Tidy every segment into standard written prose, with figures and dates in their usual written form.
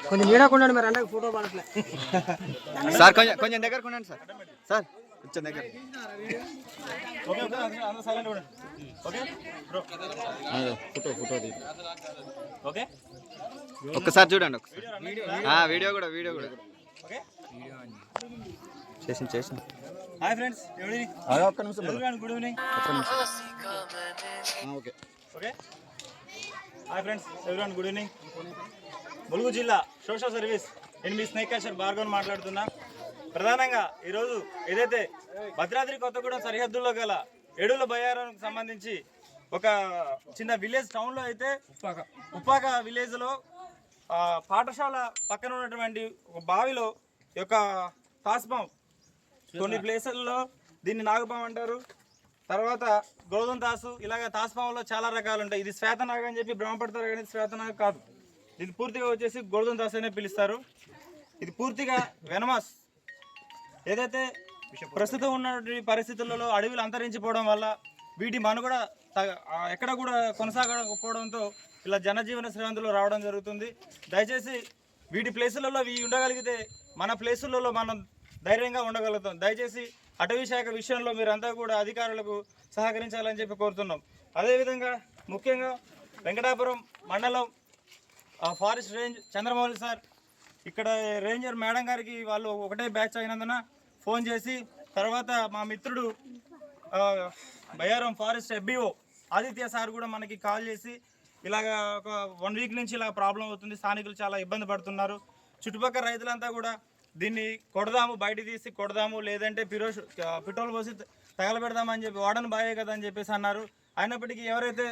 కొంచెం నీడకుండా మరి అంటే ఫోటో పడట్లే సార్ కొంచెం దగ్గరకు ఉండండి సార్. సార్ కొంచెం దగ్గర. ఫోటో ఒక్కసారి చూడండి. వీడియో కూడా చేసి. హాయ్ ఫ్రెండ్స్, ఒక్క నిమిషం. Good evening. Okay. Hi friends, everyone good evening. Mulugu జిల్లా సోషల్ సర్వీస్ నేను మీ స్నేక్ క్యాచర్ భార్గవ్ మాట్లాడుతున్నా. ప్రధానంగా ఈరోజు ఏదైతే భద్రాద్రి కొత్తగూడెం సరిహద్దుల్లో గల ఎడుల బయ్యారానికి సంబంధించి ఒక చిన్న విలేజ్ టౌన్లో అయితే ఉప్పాక విలేజ్లో పాఠశాల పక్కన ఉన్నటువంటి ఒక బావిలో యొక్క తాస్పాం, కొన్ని ప్లేసుల్లో దీన్ని నాగపాం అంటారు, తర్వాత గోధుమ తాసు, ఇలాగ తాస్పాంలో చాలా రకాలు ఉంటాయి. ఇది శ్వేతనాగ అని చెప్పి భ్రమపడతారు, కానీ శ్వేతనాగ కాదు. ఇది పూర్తిగా వచ్చేసి గోధుమ తాసు అనే పిలుస్తారు. ఇది పూర్తిగా వెనమస్. ఏదైతే ప్రస్తుతం ఉన్నటువంటి పరిస్థితులలో అడవులు అంతరించిపోవడం వల్ల వీటి మనుగడ ఎక్కడ కూడా కొనసాగకపోవడంతో ఇలా జనజీవన శ్రేణులు రావడం జరుగుతుంది. దయచేసి వీటి ప్లేసులలో ఇవి ఉండగలిగితే మన ప్లేసులలో మనం ధైర్యంగా ఉండగలుగుతాం. దయచేసి అటవీ శాఖ విషయంలో మీరంతా కూడా అధికారులకు సహకరించాలని చెప్పి కోరుతున్నాం. అదేవిధంగా ముఖ్యంగా వెంకటాపురం మండలం ఫారెస్ట్ రేంజ్ చంద్రమౌళి సార్, ఇక్కడ రేంజర్ మేడం గారికి వాళ్ళు ఒకటే బ్యాచ్ అయినందున ఫోన్ చేసి, తర్వాత మా మిత్రుడు Bayyaram forest FBO Aditya sir కూడా మనకి కాల్ చేసి ఇలాగ ఒక 1 వీక్ నుంచి ఇలా ప్రాబ్లం అవుతుంది, స్థానికులు చాలా ఇబ్బంది పడుతున్నారు, చుట్టుపక్కల రైతులంతా కూడా దీన్ని కొడదాము, బయట తీసి కొడదాము, లేదంటే పెట్రోల్ పోసి తగలబెడదామని చెప్పి వాడను బాయే కదా అని చెప్పేసి అన్నారు. అయినప్పటికీ ఎవరైతే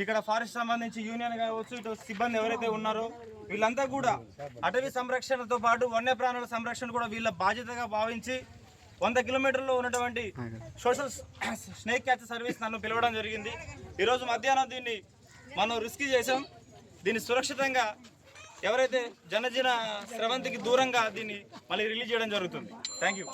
ఇక్కడ ఫారెస్ట్ సంబంధించి యూనియన్ కావచ్చు, ఇటు సిబ్బంది ఎవరైతే ఉన్నారో వీళ్ళంతా కూడా అటవీ సంరక్షణతో పాటు వన్యప్రాణుల సంరక్షణ కూడా వీళ్ళ బాధ్యతగా భావించి 100 కిలోమీటర్లో ఉన్నటువంటి సోషల్ స్నేక్ క్యాచ్ సర్వీస్ నన్ను పిలవడం జరిగింది. ఈరోజు మధ్యాహ్నం దీన్ని మనం రిస్క్ చేసాం. దీన్ని సురక్షితంగా ఎవరైతే జనజీవన స్రవంతికి దూరంగా దీన్ని మళ్ళీ రిలీజ్ చేయడం జరుగుతుంది. Thank you.